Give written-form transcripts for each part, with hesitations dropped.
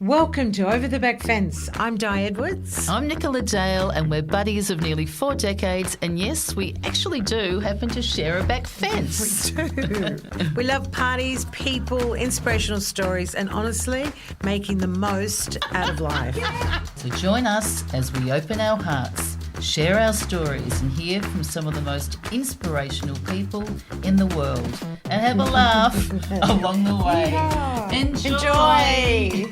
Welcome to Over the Back Fence. I'm Di Edwards. I'm Nicola Dale, and we're buddies of nearly 4 decades. And yes, we actually do happen to share a back fence. We do. We love parties, people, inspirational stories, and honestly, making the most out of life. So join us as we open our hearts, share our stories, and hear from some of the most inspirational people in the world, and have a laugh along the way. Yeah. Enjoy.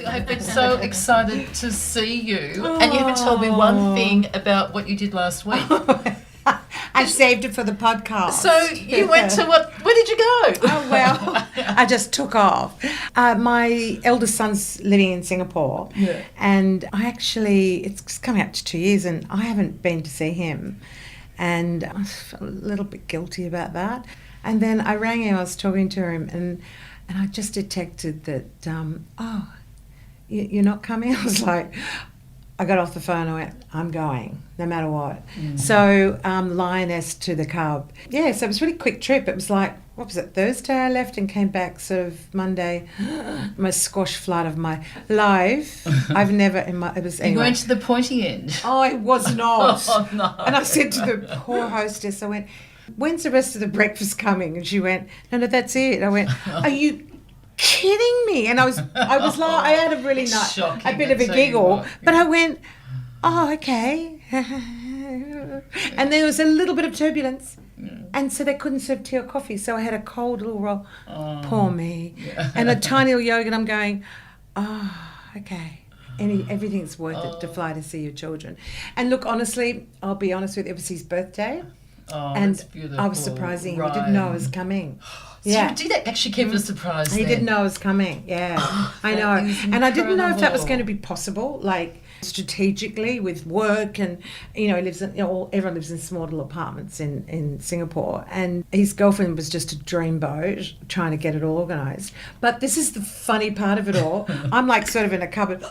I've been so excited to see you, and you haven't told me one thing about what you did last week. I saved it for the podcast. So you went to what? Where did you go? Oh, well, I just took off. My eldest son's living in Singapore, and it's coming up to 2 years, and I haven't been to see him, and I felt a little bit guilty about that. And then I rang him, I was talking to him, and I just detected that, you're not coming? I was like, I got off the phone, I went, I'm going, no matter what. So lioness to the cub. Yeah, so it was a really quick trip. It was like, what was it, Thursday I left and came back sort of Monday. Most squash flood of my life. I've never, it was anyway. You went to the pointy end. I was not. Oh, no. And I said to the poor hostess, I went, when's the rest of the breakfast coming? And she went, no, that's it. I went, are you kidding me? And I was like, I had a really a bit of a giggle, but I went, oh, okay. And there was a little bit of turbulence, and so they couldn't serve tea or coffee, so I had a cold little roll. Poor me. And a tiny little yogurt. I'm going, okay. Everything's worth it to fly to see your children. And look, honestly, I'll be honest with you, it was his birthday. And that's beautiful. I was surprising him. He didn't know I was coming. So you did actually keep a surprise. He didn't know I was coming. Yeah, I know. And I didn't know if that was going to be possible, like strategically with work, and he lives in everyone lives in small little apartments in Singapore, and his girlfriend was just a dreamboat trying to get it all organised. But this is the funny part of it all. I'm like sort of in a cupboard.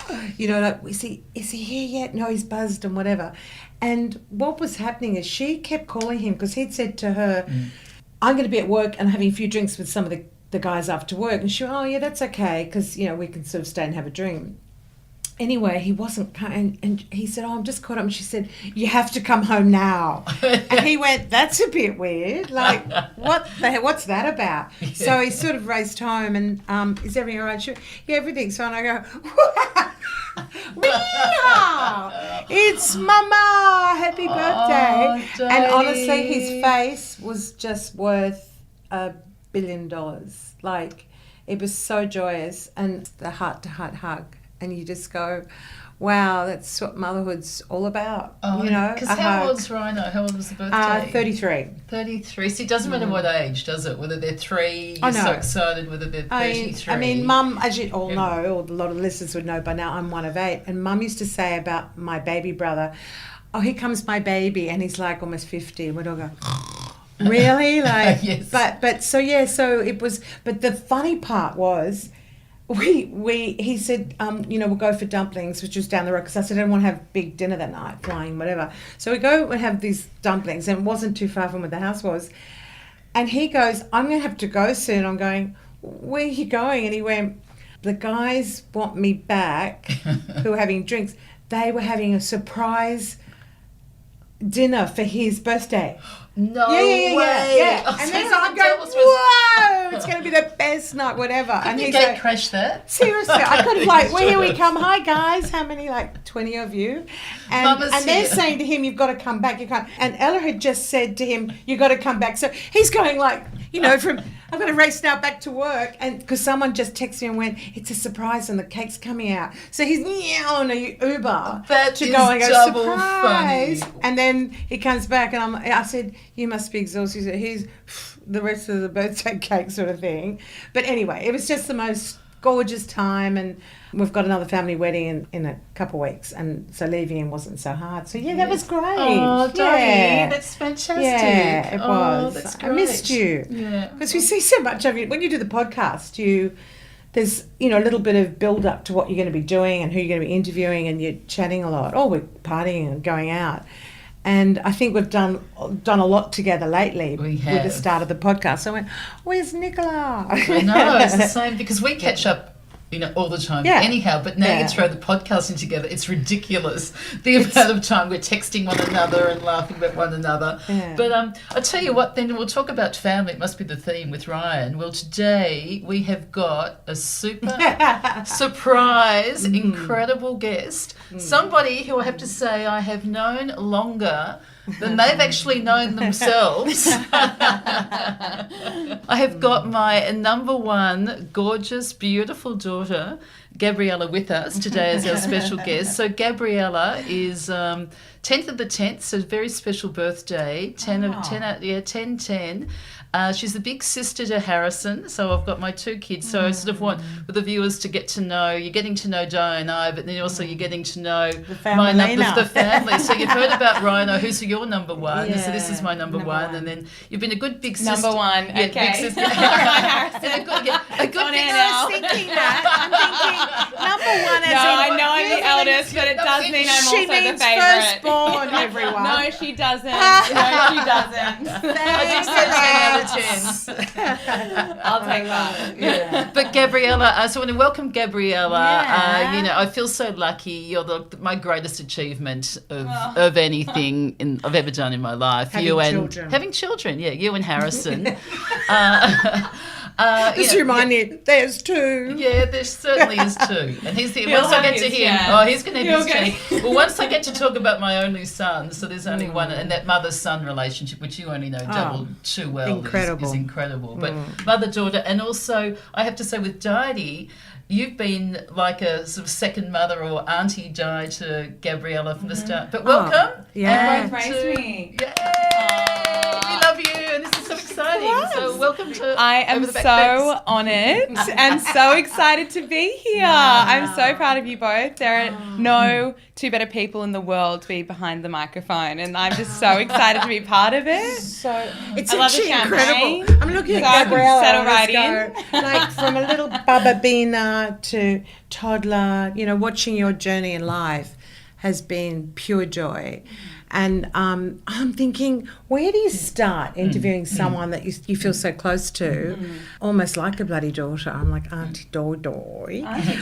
Like, is he here yet? No, he's buzzed and whatever. And what was happening is she kept calling him because he'd said to her, I'm going to be at work and having a few drinks with some of the guys after work. And she went, oh, yeah, that's okay, because, we can sort of stay and have a drink. Anyway, he wasn't coming, and he said, oh, I'm just caught up. And she said, you have to come home now. And he went, that's a bit weird. Like, what's that about? Yeah. So he sort of raced home, and is everything all right? She went, yeah, everything's fine. I go, Weehaw! It's Mama! Happy birthday! And honestly, his face was just worth $1 billion. Like, it was so joyous, and the heart-to-heart hug. And you just go, wow, that's what motherhood's all about. Because how old's Rhino? How old was the birthday? 33. 33. So it doesn't matter what age, does it? Whether they're 3, you're so excited, whether they're 33. I mean, Mum, as you all know, or a lot of listeners would know by now, I'm one of 8. And Mum used to say about my baby brother, oh, here comes my baby. And he's like almost 50. And we'd all go, really? Like, yes. So it was, but the funny part was, he said, we'll go for dumplings, which was down the road, because I said I didn't want to have big dinner that night, flying, whatever. So we go and have these dumplings, and it wasn't too far from where the house was. And he goes, I'm going to have to go soon. I'm going, where are you going? And he went, the guys want me back who are having drinks. They were having a surprise dinner for his birthday. No way. Yeah. And then I'm going, whoa, it's going to be the best night, whatever. And he's like, crash that? Seriously, I could have here we come. Hi, guys. How many, 20 of you? And they're saying to him, you've got to come back. You can't. And Ella had just said to him, you've got to come back. So he's going from, I've got to race now back to work. And because someone just texted me and went, it's a surprise and the cake's coming out. So he's on a Uber to go and go, surprise. Funny. And then he comes back and I said, you must be exhausted. He said, here's the rest of the birthday cake sort of thing. But anyway, it was just the most gorgeous time, and we've got another family wedding in a couple of weeks, and so leaving him wasn't so hard. So that was great. Oh, Dottie, that's fantastic. Yeah, it was. That's great. I missed you. Yeah. Because we see so much of you. When you do the podcast, there's a little bit of build up to what you're going to be doing and who you're going to be interviewing, and you're chatting a lot. Oh, we're partying and going out. And I think we've done a lot together lately We with the have. start of the podcast. So I went, where's Nicola? I know, it's the same because we catch up, all the time anyhow, but now you throw the podcasting together, it's ridiculous the amount of time we're texting one another and laughing about one another. But I'll tell you what, then we'll talk about family. It must be the theme with Ryan. Well, today we have got a super surprise, incredible guest, somebody who I have to say I have known longer than they've actually known themselves. I have got my number one gorgeous, beautiful daughter, Gabriella, with us today as our special guest. So Gabriella is 10th of the 10th, so very special birthday, 10/10. She's the big sister to Harrison, so I've got my two kids. So I sort of want for the viewers to get to know, you're getting to know Di and I, but then also you're getting to know the family. So you've heard about Rhino, who's your number one. Yeah, so this is my number one. And then you've been a good big sister. Number one, yeah, okay. Big sister. a good I was thinking that. I'm thinking number one as I know I'm the eldest, but it does mean I'm also the favourite. Firstborn, everyone. No, she doesn't. No, she doesn't. I did say 10 out of 10. I'll take that. Yeah. But Gabriella, so I want to welcome Gabriella. I feel so lucky. You're my greatest achievement of anything I've ever done in my life. Having children. Yeah, you and Harrison. Just remind you, there's two. Yeah, there certainly is two. And he's the once I get to him, he's going to have his cake. Well, once I get to talk about my only son, so there's only one, and that mother-son relationship, which you only know double too well, is incredible. But mother-daughter, and also I have to say with Didi, you've been like a sort of second mother or auntie Di to Gabriella from the start. But welcome. Both raised me. Yay! We love you, and this is so exciting. So welcome to. I am so honoured and so excited to be here. Wow. I'm so proud of you both. There are no two better people in the world to be behind the microphone, and I'm just so excited to be part of it. So it's actually incredible. I'm looking at Gabriella. Settle right in. Like from a little bababina to toddler, watching your journey in life has been pure joy. And I'm thinking, where do you start interviewing someone that you feel so close to, almost like a bloody daughter? I'm like, Auntie Doy. Auntie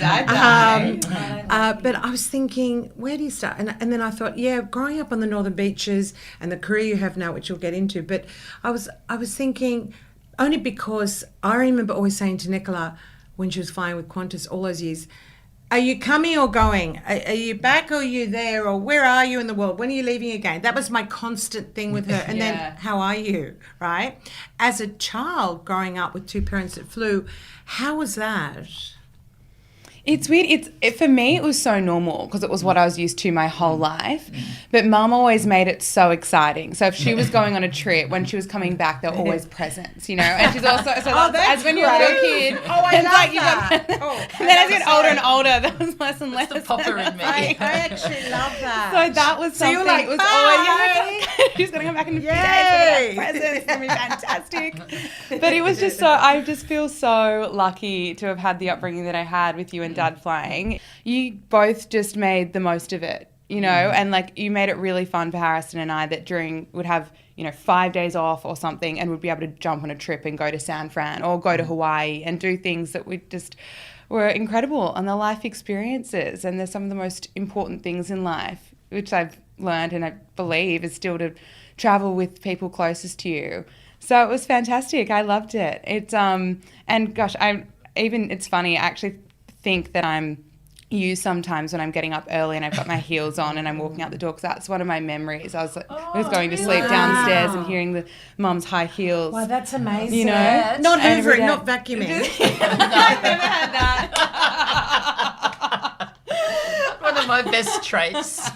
But I was thinking, where do you start? And then I thought, growing up on the northern beaches and the career you have now, which you'll get into. But I was thinking, only because I remember always saying to Nicola when she was flying with Qantas all those years, are you coming or going? Are you back or are you there? Or where are you in the world? When are you leaving again? That was my constant thing with her. And then, how are you, right? As a child growing up with two parents that flew, how was that? It's weird. For me, it was so normal because it was what I was used to my whole life. But Mum always made it so exciting. So if she was going on a trip, when she was coming back, there were always presents, And she's also as when you're a little kid. Oh, I love that. And then as you get older and older, there was less and less. The popper in me. I actually love that. So that was something. So you're like, it was always she's going to come back in a few days. Presents. It's going to be fantastic. But it was just I just feel so lucky to have had the upbringing that I had with you and Dad flying. You both just made the most of it, and you made it really fun for Harrison and I that would have 5 days off or something and would be able to jump on a trip and go to San Fran or go to Hawaii and do things that were incredible on the life experiences. And they're some of the most important things in life, which I've learned and I believe is still to travel with people closest to you. So it was fantastic. I loved it. It's and gosh, it's funny, I actually think that I'm you sometimes when I'm getting up early and I've got my heels on and I'm walking out the door, because that's one of my memories. I was going to sleep downstairs and hearing the mum's high heels. Wow, that's amazing. Not hoovering, not vacuuming. I've never had that. One of my best traits.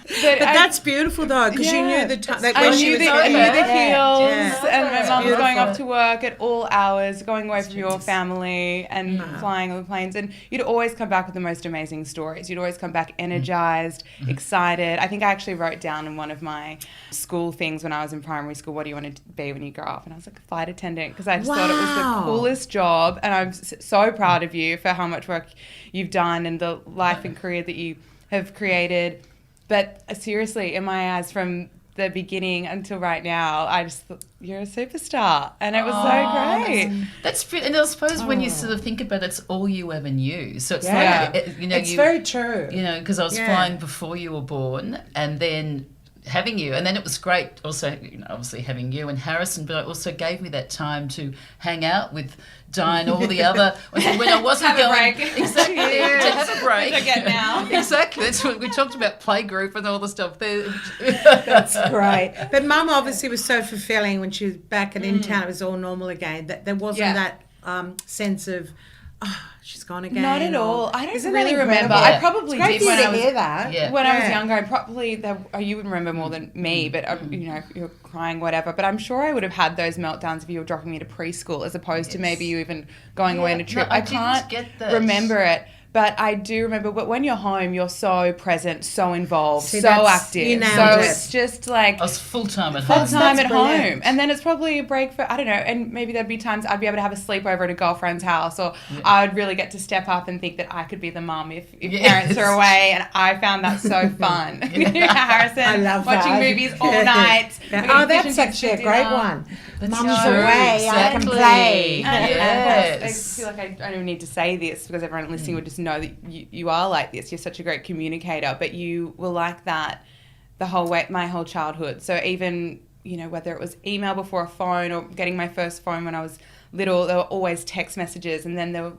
But that's beautiful though, because you knew the time. Like I knew the heels, Yeah. and my mum was going off to work at all hours, going away from your family and flying on the planes. And you'd always come back with the most amazing stories. You'd always come back energized, excited. I think I actually wrote down in one of my school things when I was in primary school, what do you want to be when you grow up? And I was like a flight attendant, because I just thought it was the coolest job. And I'm so proud of you for how much work you've done and the life and career that you have created. But seriously, in my eyes, from the beginning until right now, I just thought, you're a superstar. And it was so great. That's pretty, and I suppose when you sort of think about it, it's all you ever knew. So it's Yeah. like, you know, It's very true. You know, because I was flying before you were born, and then having you, and then it was great also, you know, obviously having you and Harrison, but it also gave me that time to hang out with Di and all the other, when I wasn't Have a going break. exactly to have a break. Which I get now. Exactly, that's what we talked about, playgroup and all the stuff there. That's great. But Mum obviously was so fulfilling when she was back and in town. It was all normal again. That there wasn't that sense of, she's gone again. Not at all. I don't Isn't really that remember. incredible? I probably It's great did for you when to I was hear that. Yeah. when I was younger. I probably you would remember more than me, but you know, you're crying, whatever. But I'm sure I would have had those meltdowns if you were dropping me to preschool, as opposed to maybe you even going away on a trip. No, I can't didn't get that. remember it. But I do remember, but when you're home, you're so present, so involved, See, so that's- active. you nailed So it. it's just like I was full-time at home. full-time That's at home. brilliant. And then it's probably a break for, I don't know, and maybe there'd be times I'd be able to have a sleepover at a girlfriend's house, or I'd really get to step up and think that I could be the mum if parents are away, and I found that so fun. Harrison, I love watching that. movies all night. Yeah. We're gonna Oh, that's fish and chips actually a for great dinner. one. Mum's true, away, I can exactly. play. And Yes. I feel like I don't even need to say this because everyone listening would just know that you are like this. You're such a great communicator, but you were like that the whole way, my whole childhood. So even, you know, whether it was email before a phone or getting my first phone when I was little, there were always text messages, and then there were,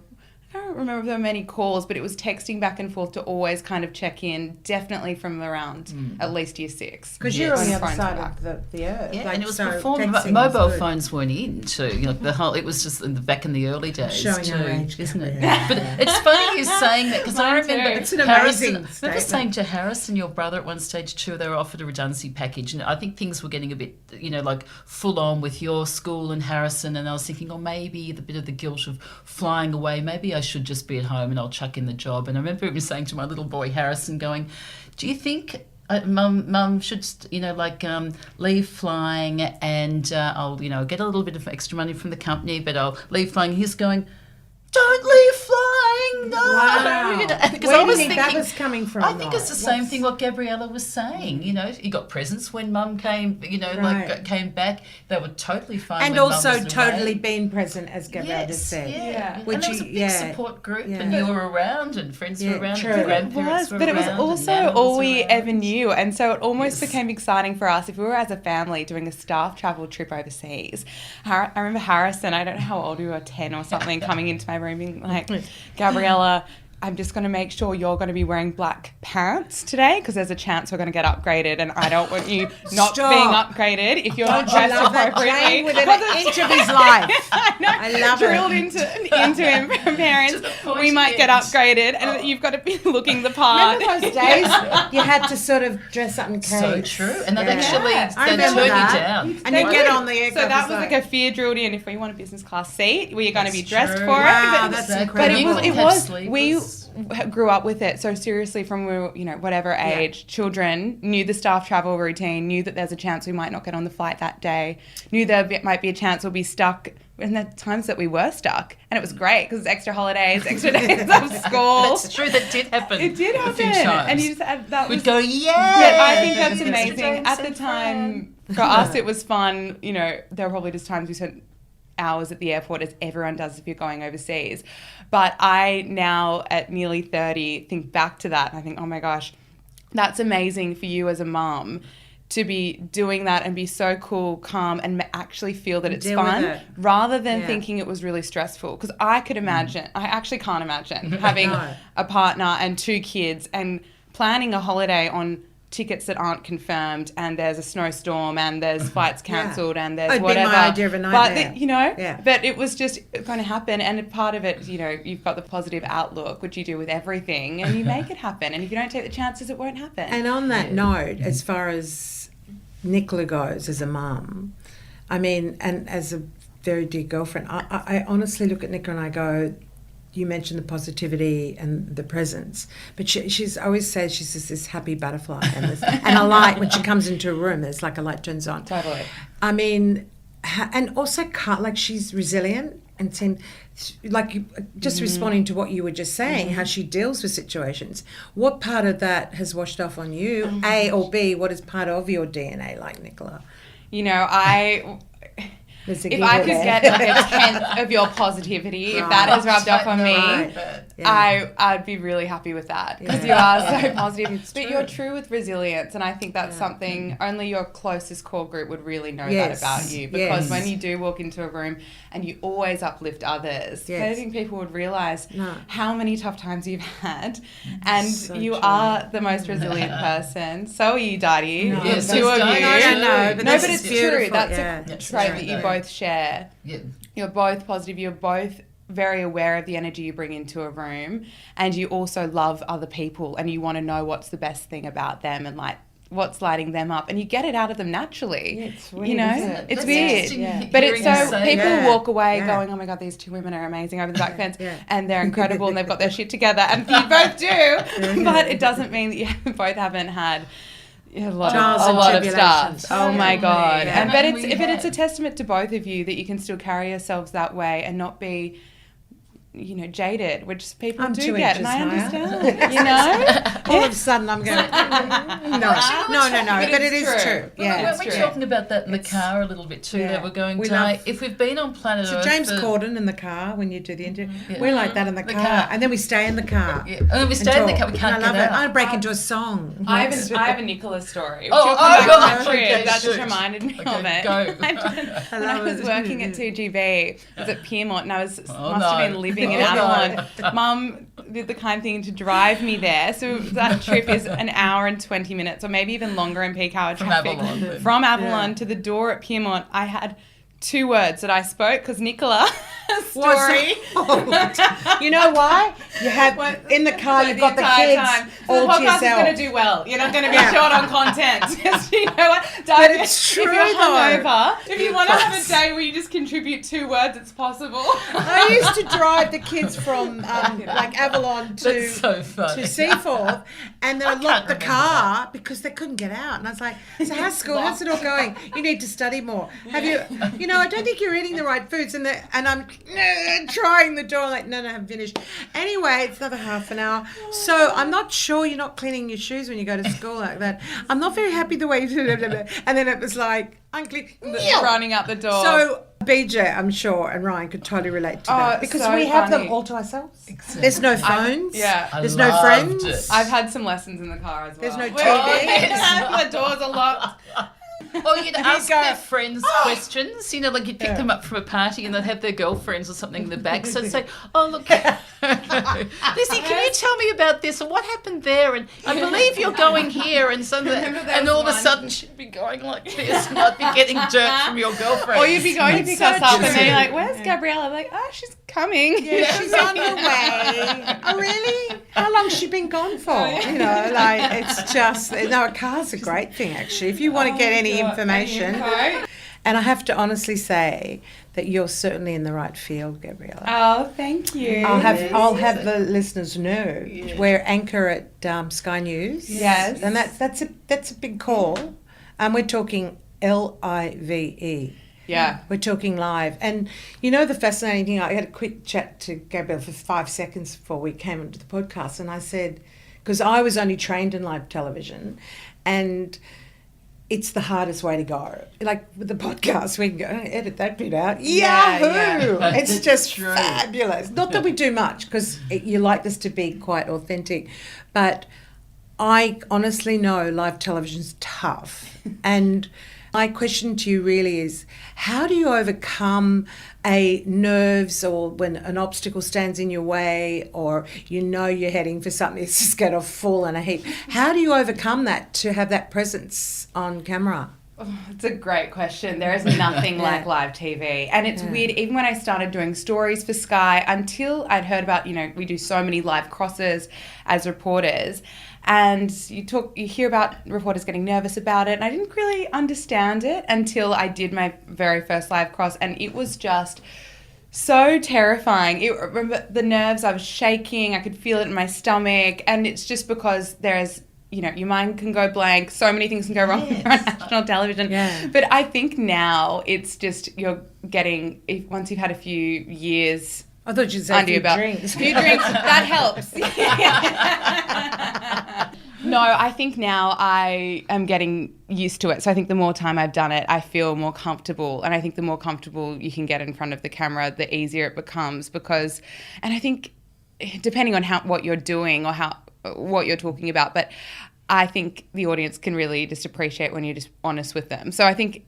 I don't remember if there were many calls, but it was texting back and forth to always kind of check in, definitely from around at least year 6. Because you're on the When other phones side were back. of the earth. Yeah, Like, and it was so before texting mobile was good. phones weren't in too. You know, the whole, it was just back in the early days Showing too, our age, isn't it? Gabriella. But it's funny you saying that, because I Mine remember too. It's an Harrison. amazing I remember statement. saying to Harrison, your brother, at one stage too, they were offered a redundancy package, and I think things were getting a bit, you know, like full on with your school and Harrison, and I was thinking, oh, maybe the bit of the guilt of flying away, maybe I should just be at home and I'll chuck in the job. And I remember even saying to my little boy Harrison, going, do you think Mum should, you know, like leave flying, and I'll, you know, get a little bit of extra money from the company, but I'll leave flying. He's going, don't leave flying, no. Wow. You know, because Where I do was you think thinking, that was coming from? I think it's the same What's- thing what Gabriella was saying. You know, you got presents when Mum came, you know, Right. like came back. They were totally fine. And when Mum also was totally away. being present, as Gabriella just said. Yeah. And Which there was a you- big yeah. support group, Yeah. and you were around, and friends Yeah, were around, true. and It grandparents were but it was around, and also Nana all was we around. ever knew, and so it almost Yes. became exciting for us if we were as a family doing a staff travel trip overseas. I remember Harrison, I don't know how old we were, 10 or something, coming into my room being like, Gabriella, I'm just going to make sure you're going to be wearing black pants today because there's a chance we're going to get upgraded, and I don't want you not Stop. being upgraded if you're not Don't you dressed love that, appropriately. Jane, within an inch of his life? I know. I love Drilled it. into him from parents. To the pointy We might get end. upgraded, and you've got to be looking the part. Remember those days you had to sort of dress up in capes? So true, and that Yeah. actually I they remember turn that. you down. And you get on the aircraft. So that it's was like a fear drilled in. If you want a business class seat, well, you're going to be That's dressed true. for Wow, it. that's But incredible. it You was couldn't have we sleeveless. grew up with it. So seriously, from we were, you know, whatever age, children knew the staff travel routine, knew that there's a chance we might not get on the flight that day, knew there might be a chance we'll be stuck. And the times that we were stuck, and it was great because extra holidays, extra days of school. That's true. That did happen. It did a happen, few times. and you just that We'd was go, yeah. But I think that's Extra amazing. days At the in time, for us, it was fun. You know, there were probably just times we spent hours at the airport, as everyone does if you're going overseas. But I now, at nearly 30, think back to that and I think, oh my gosh, that's amazing for you as a mum to be doing that and be so cool, calm, and actually feel that it's Deal with fun, it. rather than Yeah. thinking it was really stressful. Because I could imagine, I actually can't imagine having No. a partner and 2 kids and planning a holiday on tickets that aren't confirmed, and there's a snowstorm, and there's flights cancelled, and there's It'd be whatever. my idea of a nightmare. But you know, Yeah. but it was just going to happen, and part of it, you know, you've got the positive outlook, which you do with everything, and you make it happen. And if you don't take the chances, it won't happen. And on that note, as far as Nicola goes as a mum, I mean, and as a very dear girlfriend, I honestly look at Nicola and I go, you mentioned the positivity and the presence, but she's always says she's just this happy butterfly, and a light when she comes into a room, it's like a light turns on. Totally. I mean, and also like she's resilient. and seem like just responding to what you were just saying, how she deals with situations. What part of that has washed off on you? A or B, what is part of your DNA like, Nicola? You know, if I could get like a tenth of your positivity, if that has rubbed off on me, I'd be really happy with that, because you are so positive. But you're true with resilience, and I think that's something only your closest core group would really know that about you, because when you do walk into a room and you always uplift others, I don't think people would realise how many tough times you've had, and you are the most resilient person. So are you, Daddy. No, the two of you. No, but it's true. That's a trait that you both share. Yeah. You're both positive. You're both very aware of the energy you bring into a room, and you also love other people, and you want to know what's the best thing about them and like what's lighting them up, and you get it out of them naturally. It's weird, you know, it's weird. But it's so people walk away going, "Oh my God, these two women are amazing over the back fence, and they're incredible, and they've got their shit together," and you both do. But it doesn't mean that you both haven't had a lot of stuff. Oh my God. Yeah. But it's a testament to both of you that you can still carry yourselves that way and not be, you know, jaded, which people do get, and I understand. You know, all of a sudden I'm going, no, but it is true. Yeah, we're talking about that in the car a little bit too. That we're going to, if we've been on planet Earth. So James Corden in the car when you do the interview, we're like that in the car, and then we stay in the car. Yeah, and then we stay in the car. We can't get out. I break into a song. I have a Nicola story. That just reminded me of it. Go. When I was working at 2GB, I was at Piermont, and I must have been living in Avalon. Mum did the kind thing to drive me there. So that trip is an hour and 20 minutes, or maybe even longer in peak hour traffic. From Avalon to the door at Piermont, I had 2 words that I spoke, because Nicola story. You know why? You have in the car. You've got the kids all to yourself. The podcast is going to do well. You're not going to be short on content. You know what? But it's true, if you're hungover, if you want to have a day where you just contribute 2 words, it's possible. I used to drive the kids from like Avalon to Seaforth, and then I locked the car because they couldn't get out. And I was like, "So how's school? How's it all going? You need to study more. Have you? You know, I don't think you're eating the right foods." And I'm trying the door, like, no, I haven't finished. Anyway, it's another half an hour. So I'm not sure you're not cleaning your shoes when you go to school like that. I'm not very happy the way you do it. And then it was like, running out the door. So BJ, I'm sure, and Ryan could totally relate to that. Because so we have funny. them all to ourselves. Exactly. There's no phones. There's no loved friends. it. I've had some lessons in the car as well. There's no TV. The doors are locked. Or you'd ask their friends questions, you know, like you'd pick them up from a party and they'd have their girlfriends or something in the back. So I'd say, "Oh, look, Lizzie, can you tell me about this? And what happened there? And I believe you're going here." And and all of a sudden she'd be going like this, and I'd be getting dirt from your girlfriend. Or you'd be going to pick us up and then you're like, "Where's Gabriella?" I'm like, "Oh, she's coming." Yeah, she's on her way. Oh, really? How long's she been gone for? You know, like, it's just, no, a car's a great thing, actually. If you want to get any information. And I have to honestly say that you're certainly in the right field, Gabriella. Oh, thank you. I'll have the listeners know. We're anchor at Sky News. Yes. And that's a big call. We're talking LIVE. Yeah. We're talking live. And you know the fascinating thing, I had a quick chat to Gabrielle for 5 seconds before we came into the podcast, and I said, because I was only trained in live television, and it's the hardest way to go. Like with the podcast, we can go, edit that bit out. Yahoo! Yeah. It's just fabulous. Not that we do much, because you like this to be quite authentic, but I honestly know live television's tough. And my question to you really is, how do you overcome nerves, or when an obstacle stands in your way, or you know you're heading for something that's just going to fall in a heap? How do you overcome that to have that presence on camera? Oh, it's a great question. There is nothing like live TV. And it's weird, even when I started doing stories for Sky, until I'd heard about, you know, we do so many live crosses as reporters, and you hear about reporters getting nervous about it, and I didn't really understand it until I did my very first live cross, and it was just so terrifying. Remember the nerves, I was shaking, I could feel it in my stomach, and it's just because there's, your mind can go blank. So many things can go wrong on national television. Yeah. But I think now it's just once you've had a few years I thought you'd say a few drinks. Few drinks, that helps. No, I think now I am getting used to it. So I think the more time I've done it, I feel more comfortable. And I think the more comfortable you can get in front of the camera, the easier it becomes. And I think depending on what you're doing or what you're talking about, but I think the audience can really just appreciate when you're just honest with them. So I think,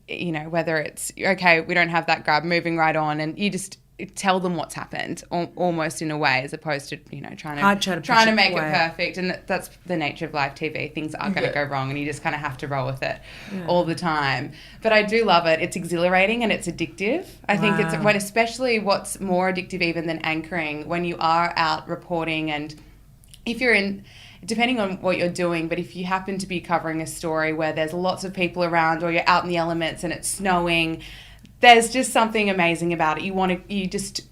whether it's, okay, we don't have that grab, moving right on, and you just tell them what's happened almost in a way, as opposed to trying to make it perfect. And that's the nature of live TV. Things are going to go wrong, and you just kind of have to roll with it all the time. But I do love it. It's exhilarating and it's addictive. I think it's especially what's more addictive even than anchoring, when you are out reporting, and if you're depending on what you're doing, but if you happen to be covering a story where there's lots of people around, or you're out in the elements and it's snowing, there's just something amazing about it.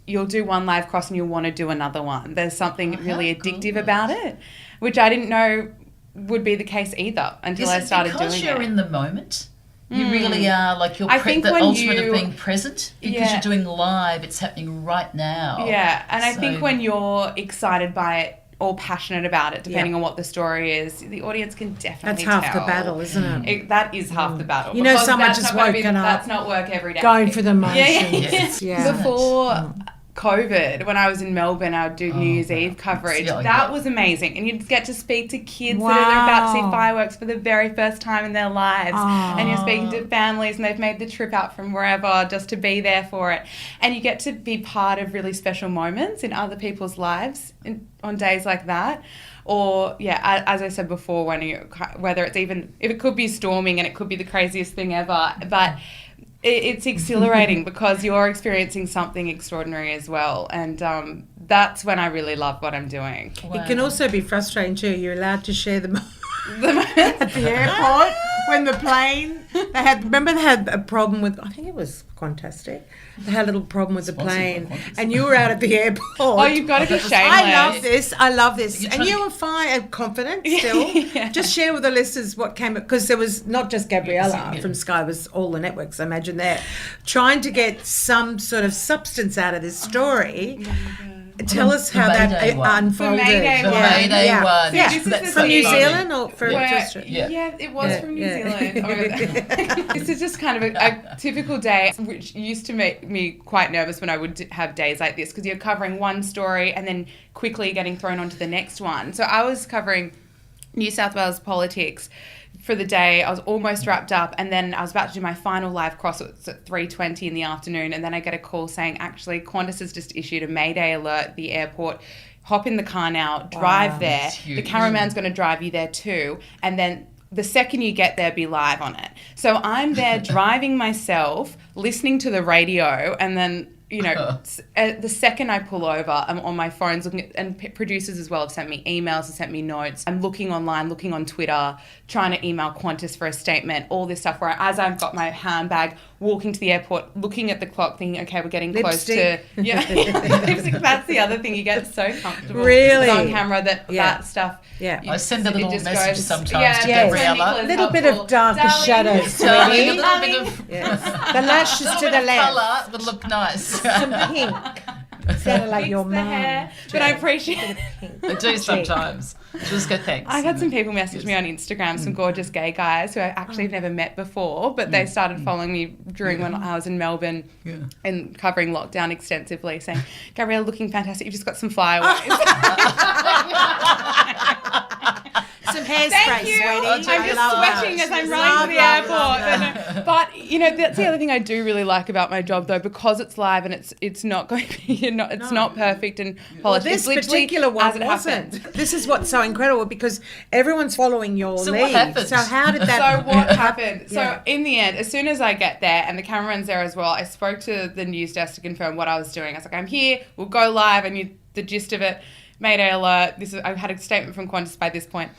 You'll do one live cross and you'll want to do another one. There's something really addictive about it, which I didn't know would be the case either until I started doing it. Because you're in the moment. You really are, like, the ultimate of being present, because you're doing live, it's happening right now. Yeah, and I think when you're excited by it or passionate about it, depending on what the story is, the audience can definitely tell. That's half the battle, isn't it? That is half the battle. Someone just woken up. That's not work every day. Going for the motions. Before COVID, when I was in Melbourne, I would do New Year's Eve coverage. That was amazing. And you'd get to speak to kids that are about to see fireworks for the very first time in their lives. And you're speaking to families, and they've made the trip out from wherever just to be there for it. And you get to be part of really special moments in other people's lives on days like that. Or, as I said before, whether it's even, if it could be storming and it could be the craziest thing ever, but it's exhilarating because you're experiencing something extraordinary as well. And that's when I really love what I'm doing. Wow. It can also be frustrating too. You're allowed to share the at the airport when the plane, they had a problem with, I think it was Qantas. They had a little problem with the plane, and you were out at the airport. Oh, you've got to be shameless. I love this. And you were fine and confident still. Just share with the listeners what came, because there was not just Gabriella from Sky, it was all the networks, I imagine, there, trying to get some sort of substance out of this story. Tell us how that unfolded. The Mayday one. Yeah. From New Zealand or from Australia? Yeah, it was from New Zealand. This is just kind of a typical day, which used to make me quite nervous when I would have days like this, because you're covering one story and then quickly getting thrown onto the next one. So I was covering New South Wales politics for the day. I was almost wrapped up, and then I was about to do my final live cross. It was at 3:20 in the afternoon, and then I get a call saying, actually, Qantas has just issued a Mayday alert at the airport. Hop in the car now, drive there. The cameraman's going to drive you there too, and then the second you get there, be live on it. So I'm there driving myself, listening to the radio, and then the second I pull over, I'm on my phones looking at, and producers as well have sent me emails, have sent me notes. I'm looking online, looking on Twitter, trying to email Qantas for a statement, all this stuff, where as I've got my handbag, walking to the airport, looking at the clock, thinking, okay, we're getting close to... Lipstick. That's the other thing. You get so comfortable on camera that stuff... Yeah. I send a little message sometimes to Gabriella. A little bit of darker shadows. A little bit of... The lashes to the left. Colour would look nice. Some pink. Sounded like your mum. But I appreciate it. I do sometimes. Just go, thanks. I've had some people message me on Instagram, some gorgeous gay guys who I actually have never met before, but they started following me during when I was in Melbourne and covering lockdown extensively, saying, Gabriella, looking fantastic. You've just got some flyaways. Some hairspray, sweetie. I'm just sweating as I'm running to the airport. But that's the other thing I do really like about my job, though, because it's live and it's not going to be, it's not perfect and polished. Well, this particular one wasn't. This is what's so incredible, because everyone's following your lead. What happened? So how did that? So what happened? So in the end, as soon as I get there, and the cameraman's there as well, I spoke to the news desk to confirm what I was doing. I was like, I'm here. We'll go live. I knew the gist of it. Mayday alert. I had a statement from Qantas by this point.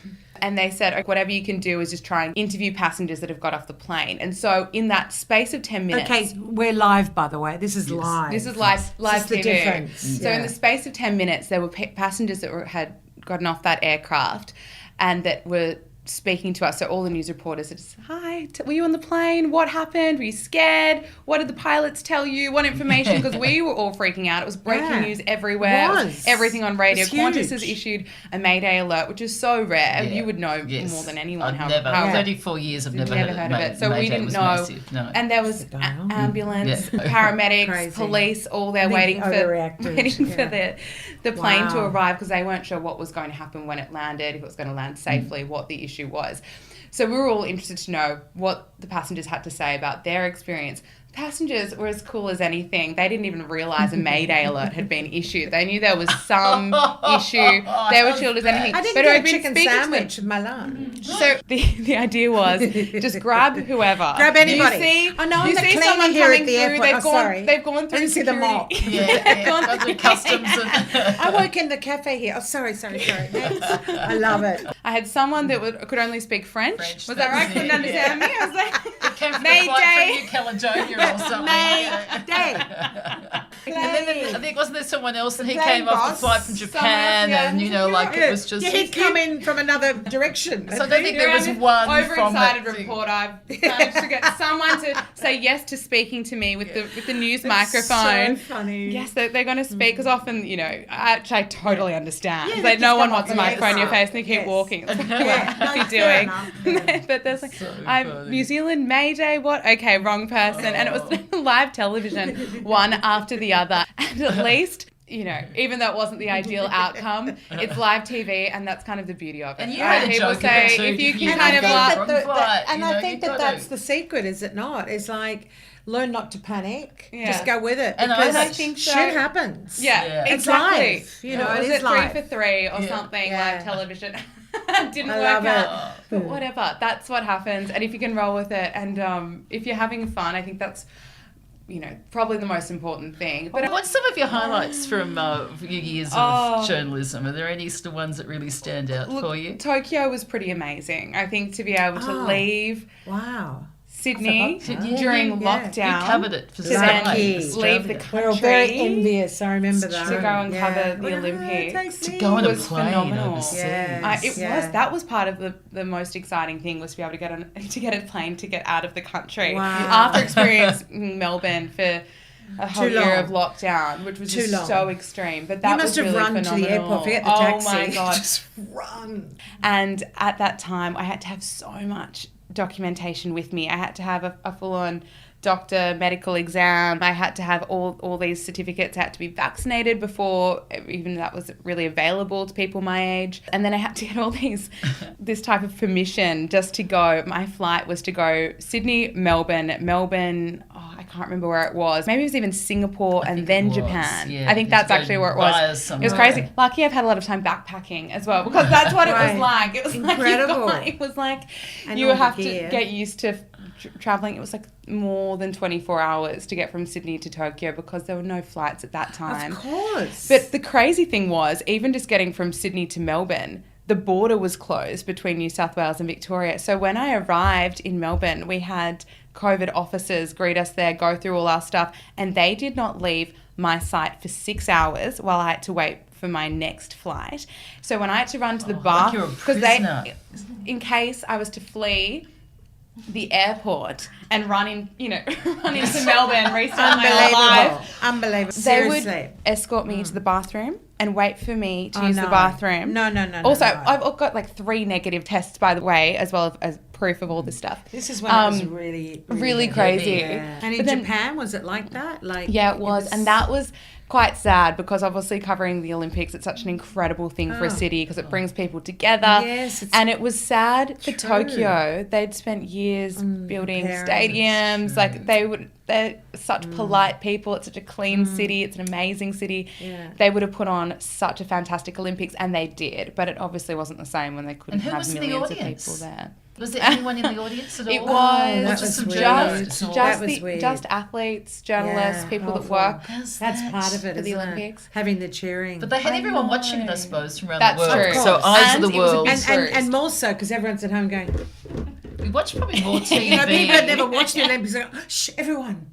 And they said, whatever you can do is just try and interview passengers that have got off the plane. And so in that space of 10 minutes... Okay, we're live, by the way. This is live. This is live TV. The difference. So in the space of 10 minutes, there were passengers that had gotten off that aircraft and that were speaking to us. So all the news reporters are just, hi, were you on the plane? What happened? Were you scared? What did the pilots tell you? What information? Because we were all freaking out. It was breaking news everywhere. It was everything on radio. Qantas has issued a Mayday alert, which is so rare. You would know more than anyone. I've never, 34 years, I've never heard of it. So we didn't know. No. And there was ambulance, paramedics, police, all there waiting for the plane to arrive because they weren't sure what was going to happen when it landed, if it was going to land safely, what the issue was. So we were all interested to know what the passengers had to say about their experience. Passengers were as cool as anything. They didn't even realise a Mayday alert had been issued. They knew there was some issue. They were chilled as anything. I didn't get a chicken sandwich with my lunch. So the idea was just grab whoever. Grab anybody. You see, I'm the cleaner here at the airport. They've gone through I didn't see the mop. Gone through customs. I work in the cafe here. Oh, sorry. Next. I love it. I had someone that could only speak French. Was that right? Couldn't understand me. I was like, Mayday. New Caledonia or something. Mayday. And then I think wasn't there someone else and he came off the flight from Japan and it was just he'd come in from another direction. So I don't think there was one overexcited reporter. I managed to get someone to say yes to speaking to me with the news microphone. So funny. Yes, they're going to speak because often I totally understand. Like no one wants a microphone in your face and they keep walking. That's what you're doing. But there's like New Zealand Mayday. What? Okay, wrong person. And it was live television, one after the other. And at least, even though it wasn't the ideal outcome, it's live TV, and that's kind of the beauty of it. And you had a people joke say, too. if you can kind of laugh. I think that's the secret, is it not? It's like, learn not to panic. Yeah. Just go with it. And I think so. Shit happens. Yeah, It's exactly. live. It is 3 for 3 or something, live television. Didn't work out. But whatever. That's what happens. And if you can roll with it and if you're having fun, I think that's probably the most important thing. But what's some of your highlights from your years of journalism? Are there any ones that really stand out for you? Tokyo was pretty amazing. I think to be able to leave Sydney during lockdown. You covered it for to then leave the country. We were all very envious. I remember that. To go and cover the Olympics. To go on a was plane phenomenal. Overseas. That was part of the most exciting thing, was to be able to get a plane to get out of the country. Wow. After experiencing Melbourne for a whole year of lockdown, which was just so extreme. But that was really phenomenal. You must have run to the airport, forget the taxi. Oh my God. Just run. And at that time, I had to have so much documentation with me. I had to have a full-on doctor medical exam. I had to have all these certificates. I had to be vaccinated before even that was really available to people my age. And then I had to get this type of permission just to go. My flight was to go Sydney, Melbourne, I can't remember where it was. Maybe it was even Singapore and then Japan. Yeah, I think that's actually where it was. It was crazy. Lucky I've had a lot of time backpacking as well, because that's what it was like. It was incredible. It was like you have to get used to traveling. It was like more than 24 hours to get from Sydney to Tokyo because there were no flights at that time. Of course. But the crazy thing was, even just getting from Sydney to Melbourne, the border was closed between New South Wales and Victoria. So when I arrived in Melbourne, we had COVID officers greet us there, go through all our stuff, and they did not leave my site for 6 hours while I had to wait for my next flight. So when I had to run to the bar, because in case I was to flee the airport and run into Melbourne, restart my life. Unbelievable. Seriously. They would escort me to the bathroom and wait for me to use the bathroom. No. Also, I've got like 3 negative tests, by the way, as well as proof of all this stuff. This is when it was really crazy. Yeah. And in Japan, was it like that? Yeah, it was. And that was quite sad, because obviously covering the Olympics, it's such an incredible thing for a city because it brings people together. Yes, and it was sad for Tokyo. They'd spent years building stadiums. Like they're such polite people. It's such a clean city. It's an amazing city. Yeah. They would have put on such a fantastic Olympics, and they did. But it obviously wasn't the same when they couldn't have millions of people there. Was there anyone in the audience at all? It was just just athletes, journalists, people that work. That's part of it, for the Olympics. Having the cheering. But they had everyone watching it, I suppose, from around That's the world. true. So eyes of the world. And more so because everyone's at home going... We watch probably more TV. People had never watched the Olympics. Like, shh, everyone.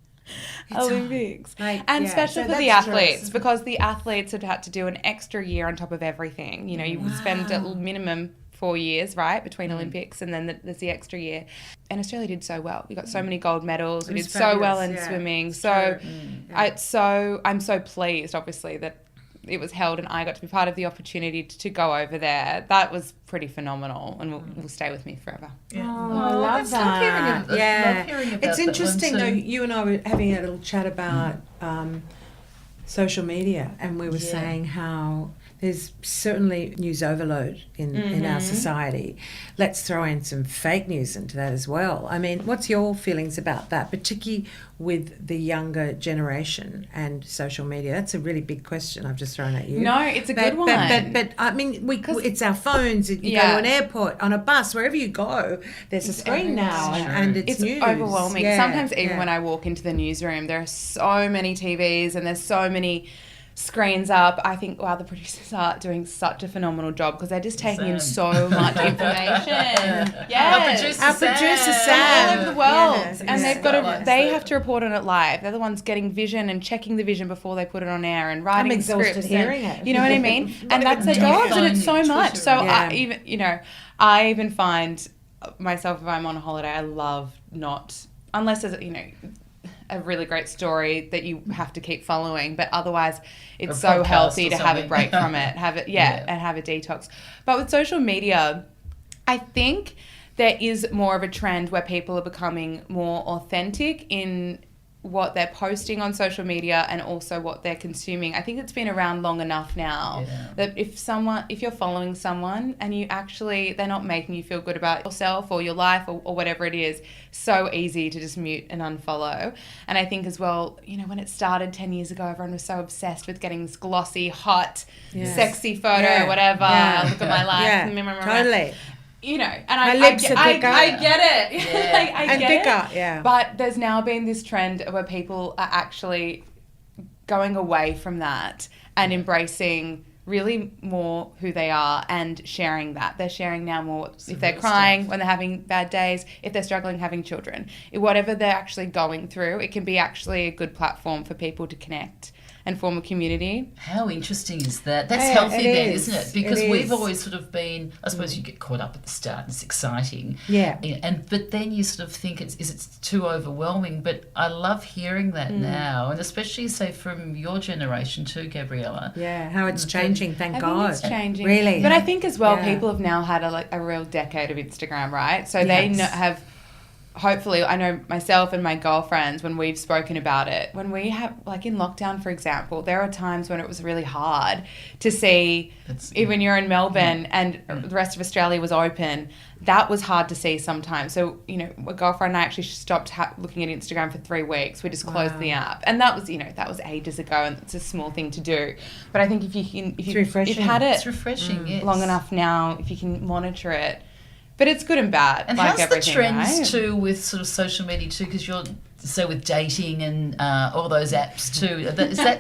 Olympics. Especially for the athletes, because the athletes had to do an extra year on top of everything. You would spend at minimum 4 years, right, between Olympics, and then there's the extra year. And Australia did so well. We got so many gold medals. We did so well in swimming. So I'm so pleased, obviously, that it was held and I got to be part of the opportunity to go over there. That was pretty phenomenal and will stay with me forever. Yeah. Oh, I love that. Love hearing about it's interesting, though, too. you and I were having a little chat about social media, and we were saying how there's certainly news overload in our society. Let's throw in some fake news into that as well. I mean, what's your feelings about that, particularly with the younger generation and social media? That's a really big question I've just thrown at you. No, it's a good one. But I mean, it's our phones. You go to an airport, on a bus, wherever you go, there's a screen now, and it's news. Overwhelming. Sometimes even when I walk into the newsroom, there are so many TVs and there's so many screens up. I think, wow, the producers are doing such a phenomenal job because they're just taking in so much information. Our producer Sam, all over the world, and they've got they have to report on it live. They're the ones getting vision and checking the vision before they put it on air and writing scripts. Hearing it. You know what I mean? And that's their jobs, and it's so much. So I even find myself, if I'm on a holiday, I love not, unless there's a really great story that you have to keep following, but otherwise it's so healthy to have a break from it, and have a detox. But with social media, I think there is more of a trend where people are becoming more authentic in what they're posting on social media and also what they're consuming. I think it's been around long enough now that if you're following someone and they're not making you feel good about yourself or your life or whatever it is, so easy to just mute and unfollow. And I think as well, when it started 10 years ago, everyone was so obsessed with getting this glossy, hot, sexy photo, whatever. Look at my life. Totally. And my lips are thicker. I get it. Yeah. I get thicker, it. But there's now been this trend where people are actually going away from that and embracing really more who they are and sharing that. They're sharing now more if they're crying, when they're having bad days, if they're struggling having children. Whatever they're actually going through, it can be actually a good platform for people to connect and form a community. How interesting is that? That's healthy then, isn't it? Because we've always sort of been, I suppose you get caught up at the start and it's exciting. Yeah. But then you sort of think it's too overwhelming. But I love hearing that now, and especially, say, from your generation too, Gabriella. Yeah, how it's changing, thank God. I think it's changing. Really. But I think as well, people have now had a real decade of Instagram, right? So they have... Hopefully, I know myself and my girlfriends, when we've spoken about it, when we have, like in lockdown, for example, there are times when it was really hard to see, even you're in Melbourne and the rest of Australia was open, that was hard to see sometimes. So, my girlfriend and I actually stopped looking at Instagram for 3 weeks. We just closed the app. And that was, that was ages ago, and it's a small thing to do. But I think if you've had it it's refreshing, long enough now, if you can monitor it, but it's good and bad. And like how's the everything, trends right? too with sort of social media too? Because you're with dating and all those apps too. Is that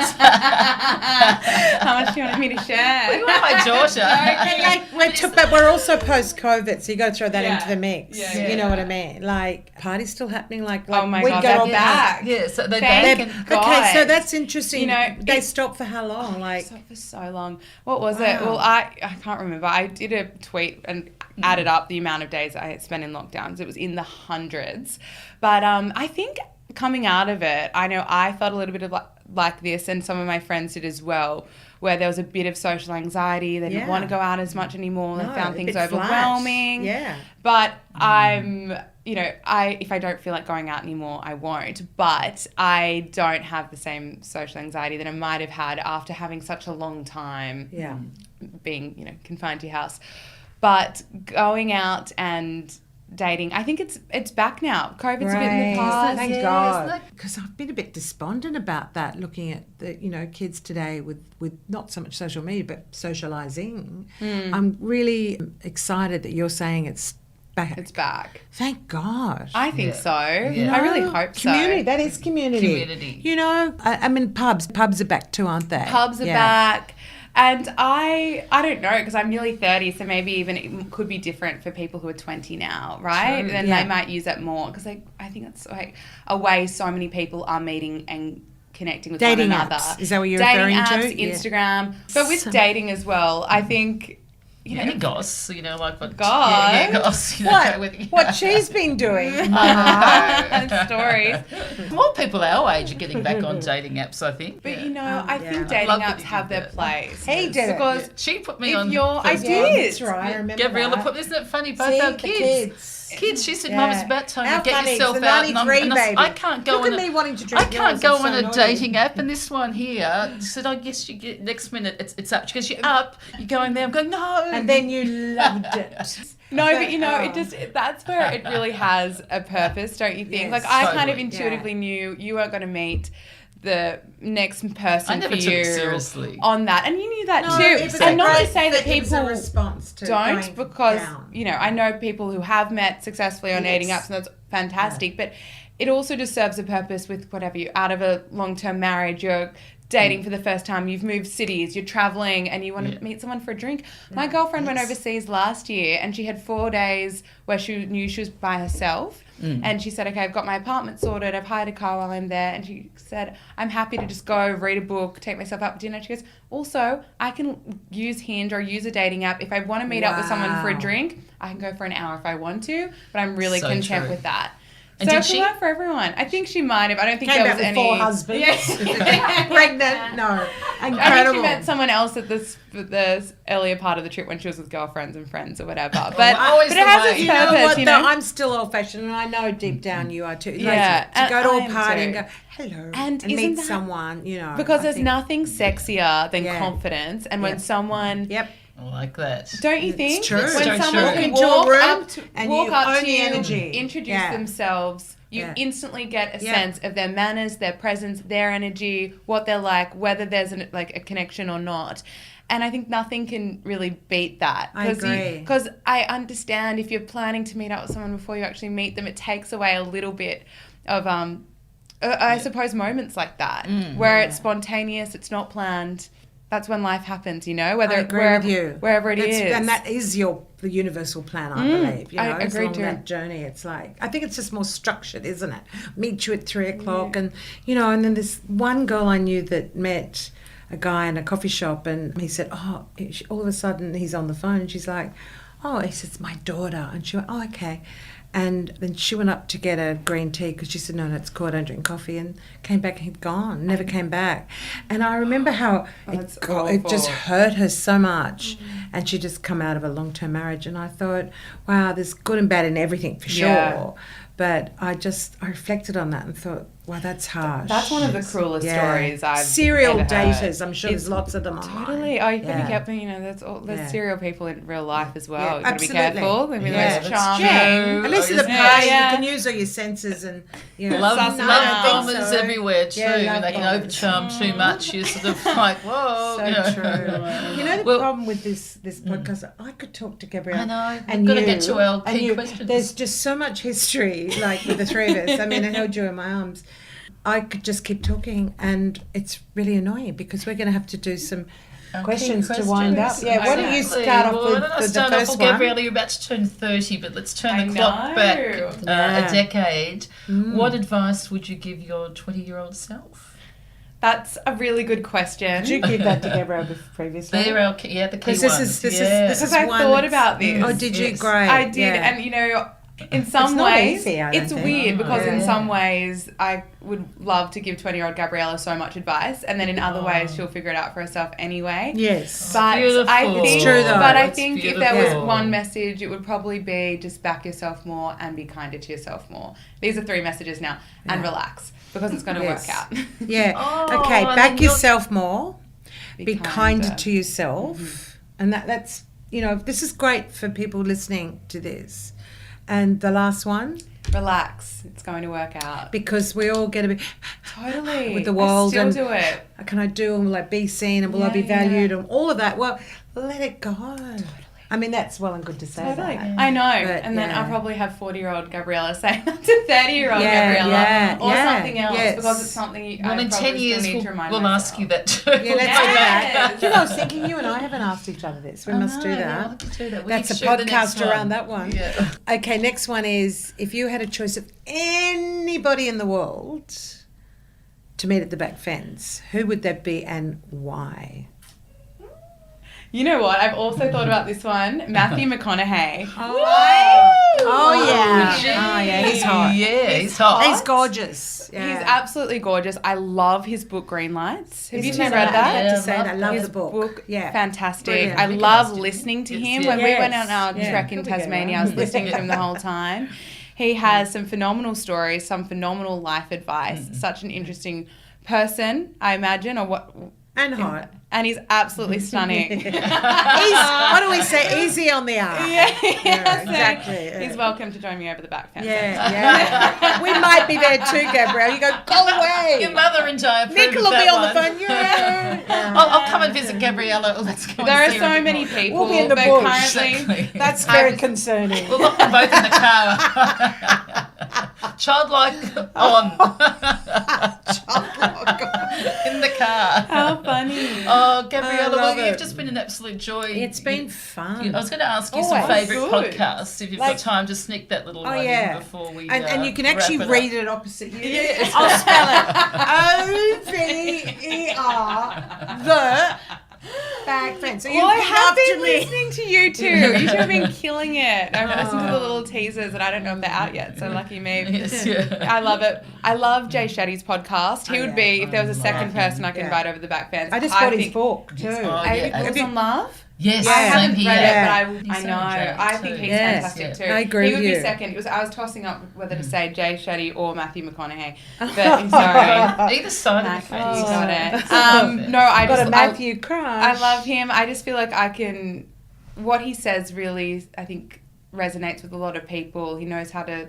how much do you want me to share? Well, you are my daughter. But we're also post-COVID, so you got to throw that into the mix. Yeah. You know what I mean? Like, parties still happening. Like oh my we God, go they're all back. Yeah, so they're Thank back. God. Okay, so that's interesting. They it- stopped for how long? Like For so long. What was it? Well, I can't remember. I did a tweet and added up the amount of days I had spent in lockdowns. It was in the hundreds. But I think coming out of it, I know I felt a little bit of like this, and some of my friends did as well, where there was a bit of social anxiety. They didn't want to go out as much anymore. They found things overwhelming. Flat. Yeah. But if I don't feel like going out anymore, I won't. But I don't have the same social anxiety that I might have had after having such a long time being, confined to your house. But going out and dating, I think it's back now. COVID's a bit in the past. Thank God. Because I've been a bit despondent about that, looking at the kids today with not so much social media but socialising. I'm really excited that you're saying it's back. It's back. Thank God. I think so. Yeah. I really hope Community. so. That is community. I mean, pubs are back too, aren't they? Pubs are back. And I don't know, because I'm nearly 30, so maybe even it could be different for people who are 20 now, right? True. Then they might use it more, because I think it's like a way so many people are meeting and connecting with dating one another. Apps. Is that what you're dating referring apps, to? Instagram. But with dating as well, I think you know, goss, you know, like what? Goss? Yeah, goss. You know, What she's been doing. Stories. More people our age are getting back on dating apps, I think. But you know, I think I dating love that apps you have did their that. place. He did it. Because She put me if on. I first did. one. That's right. I remember Gabriella that. put. Isn't it funny? Both See, our the kids. Kids, she said, Yeah. Mum, it's about time How to get funny, it's yourself the out. And 93 baby. I can't go Look on at a- me wanting to drink I can't yours, go I'm on so a naughty. dating app, and this one here said, I guess you get next minute it's up because you're up, you're going there. I'm going no, And then you loved it. No, but you know, that's where it really has a purpose, don't you think? Yes, Like I kind of totally. intuitively knew you weren't going to meet the next person I never for took you it seriously. on that, and you knew that No, too. it was And not to great say that it was a people response to don't, going because down. you know I know people who have met successfully on dating apps, and that's fantastic. But it also just serves a purpose with whatever you're out of a long-term marriage, you're dating for the first time, you've moved cities, you're traveling, and you want to meet someone for a drink. My girlfriend went overseas last year, and she had 4 days where she knew she was by herself. And she said, okay, I've got my apartment sorted, I've hired a car while I'm there. And she said, I'm happy to just go read a book, take myself out for dinner. She goes, also, I can use Hinge or use a dating app. If I want to meet up with someone for a drink, I can go for an hour if I want to, but I'm really So content true. with that. And So did it can she- work for everyone. I think she might have. I don't think Came there back was with any... 4 husbands. Yeah. Pregnant. No. I think Incredible. she met someone else at the earlier part of the trip when she was with girlfriends and friends or whatever. But, always but the it has way. its You know purpose, what, you though? know. I'm still old-fashioned, and I know deep down you are too. Like, Yeah, to go to I a am party too. and go, hello, And isn't meet that- someone, you know. Because I there's think- nothing sexier than Yeah. confidence. And when Yep. someone... Yep. I like that. Don't you It's think? true. When It's so someone true. can Into a walk room up to, and walk you up own to the you, energy. introduce Yeah. themselves, you Yeah. instantly get a Yeah. sense of their manners, their presence, their energy, what they're like, whether there's a connection or not. And I think nothing can really beat that. I agree. Because I understand if you're planning to meet up with someone before you actually meet them, it takes away a little bit of, I suppose, moments like that where it's spontaneous, it's not planned. That's when life happens, you know, I agree with you. wherever it is. And that is the universal plan, I believe. You know, I it's agree along too. that journey. It's like, I think it's just more structured, isn't it? Meet you at 3:00 and, you know, and then this one girl I knew that met a guy in a coffee shop, and he said, all of a sudden he's on the phone, and she's like, he said, it's my daughter. And she went, okay. And then she went up to get a green tea because she said, no, it's cool, I don't drink coffee, and came back and he'd gone, never came back. And I remember how That's it just awful. hurt her so much, and she just come out of a long-term marriage, and I thought, wow, there's good and bad in everything for Yeah. sure. But I reflected on that and thought, wow, that's harsh. That's one of the cruelest Yeah. stories I've Serial ever daters, heard. I'm sure there's lots of them online. Totally. Oh, you've got to Yeah. be careful. You know, there's Yeah. serial people in real life as well. Yeah, You've got to be absolutely. careful. They're really Yeah, most that's charming. true. At least at the Yeah, party, yeah. you can use all your senses and, you know. Love, Suss no, them I love don't out. think bombers so. everywhere too. Yeah, love They can bombers. overcharm too much. You're sort of like, whoa. So you know. true. You know the Well- problem with this podcast? I could talk to Gabrielle. I know. And We've got to you, get to our and key you. questions. There's just so much history, like with the three of us. I mean, I held you in my arms. I could just keep talking, and it's really annoying because we're going to have to do some questions to wind up. Yeah, why don't you Exactly. start off Well, with why don't I the start off first with one? Gabriella, you're about to turn 30, but let's turn I the clock know. back Yeah. a decade. What advice would you give your 20-year-old self? That's a really good question. Did you give that to Gabrielle previously? They're our, the key ones. Because this is Because I one thought that's- about this. Oh, did you? Yes. Great. I did, Yeah. and you know, in some not ways, easy, I don't it's think. weird because in Yeah. some ways I would love to give 20-year-old Gabriella so much advice, and then in other ways she'll figure it out for herself anyway. Yes. But Beautiful. I think, It's true, though. But I It's think if there was beautiful. one message, it would probably be just back yourself more and be kinder to yourself more. These are 3 messages now, and relax because it's going to Yes. work out. Yeah. Oh, Okay. and Back then you're- yourself more. Be kinder kinder. to yourself, and that's this is great for people listening to this. And the last one, Relax. It's going to work out. because we all get a bit. Totally. With the world I and- still do it. Can I do? And will I be seen? And will I be Yeah, valued? And all of that. Well, let it go. I mean, that's well and good to say Totally. that. I know. But, and then yeah. I'll probably have 40-year-old Gabriella saying that to 30-year-old Yeah, Gabriella. yeah, or yeah, something else yes. because it's something Well, I in 10 probably years, still need to remind we'll myself. ask you that too. Yeah, let's do that. Yes. Do you know, I was thinking you and I haven't asked each other this. We must do that. Yeah, we'll do that. We That's a need to share the next podcast around that one. Yeah. Okay, next one is, if you had a choice of anybody in the world to meet at the back fence, who would that be and why? You know what? I've also thought about this one. Matthew McConaughey. Oh yeah, he's hot. Yeah, he's hot. He's gorgeous. Yeah. He's absolutely gorgeous. I love his book Green Lights. Have you Isn't two that read right? that? I had to Yeah, say that. I love His the book. Yeah. Fantastic. Brilliant. I Look at love us. listening to It's- him. yeah. When we Yes. went on our Yeah. trek in Good we go. Tasmania, I was listening to him the whole time. He has some phenomenal stories, some phenomenal life advice. Such an interesting person, I imagine, or what? And hot. And he's absolutely stunning. He's, what do we say? Easy on the arm. Yeah, so exactly. Yeah. He's welcome to join me over the back fence. Yeah. We might be there too, Gabrielle. You go away. Your mother and I approve Nicola of will be that on the one. phone. Yeah. I'll come and visit Gabriella. Let's go. There are and see her so a bit many more. people, We'll be in the but bush. currently Exactly. That's very concerning. We'll lock them both in the car. Childlike on. In the car. how funny. Oh, Gabriella, I love well, you've it. just been an absolute joy. It's been fun. I was going to ask you Oh, some that's favourite good. podcasts if you've Like- got time to sneak that little one in before we And you can wrap actually it up. read it opposite you. Yes. I'll spell it. O-V-E-R. The back fence. So you Well, I come have up to been me. listening to you two. You two have been killing it. I've listened to the little teasers, and I don't know if they're out yet, so lucky me. Yes, yeah. I love it. I love Jay Shetty's podcast. He would be, if there was a second person I could Yeah. invite over the back fence. I just bought his think book too. Oh, Eight yeah. Rules on Love. Yes, Yeah. I same haven't here. read it, Yeah. but He's I so know. great I think too. he's Yes. fantastic Yeah. too. I agree He would with be you. second. I was tossing up whether to say Jay Shetty or Matthew McConaughey, but I'm sorry. Either side Matthew, of the you fence. got it. No, I Got just a Matthew crush. I love him. I just feel like I can. What he says really, I think, resonates with a lot of people. He knows how to,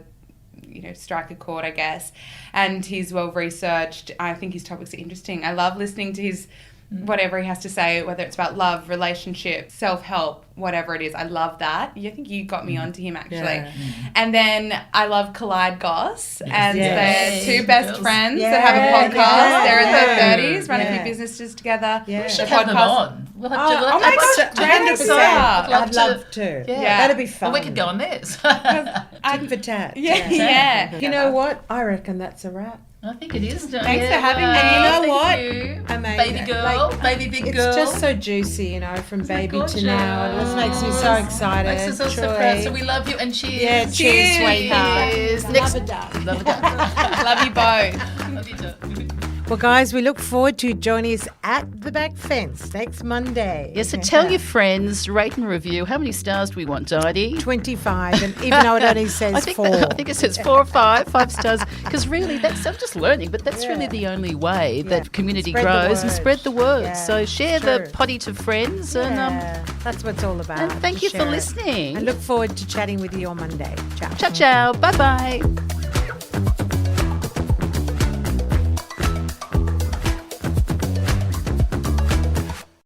strike a chord, I guess, and he's well researched. I think his topics are interesting. I love listening to his whatever he has to say, whether it's about love, relationship, self-help, whatever it is. I love that. I think you got me onto him actually. Yeah. And then I love Collide Goss, and Yes. they're two best Girls. friends Yeah, that have a podcast. yeah. They're in their 30s, running a Yeah. few businesses together. Yeah. We The should have them podcast- on. We'll have to. Oh, we'll oh have my to- gosh, I'd 100%. I'd I'd love to. Yeah. That'd be fun. Well, we could go on theirs. I'd- Tit for tat. Yeah, yeah. You know what? I reckon that's a wrap. I think it is. Thanks for having me. And you know thank what? you. Amazing. Baby girl, baby big It's girl. just so juicy, from Isn't that baby gorgeous? to now. And this makes me so excited. Makes us all so Troy. proud. So we love you and cheers. Yeah, cheers, sweetheart. Cheers. Next. Love a duck. Love a duck. Love you both. Love you too. Well, guys, we look forward to joining us at the back fence next Monday. Yeah, so tell your friends, rate and review. How many stars do we want, Didi? 25, and even though it only says 4. I think it says 4 or 5 stars. Because really, I'm just learning, but that's really the only way that community Spread the grows and word. spread the word. Yeah, So share it's the true. potty to friends and That's what it's all about. and thank to you for share it. listening. And look forward to chatting with you on Monday. Ciao. Ciao, ciao. Bye bye.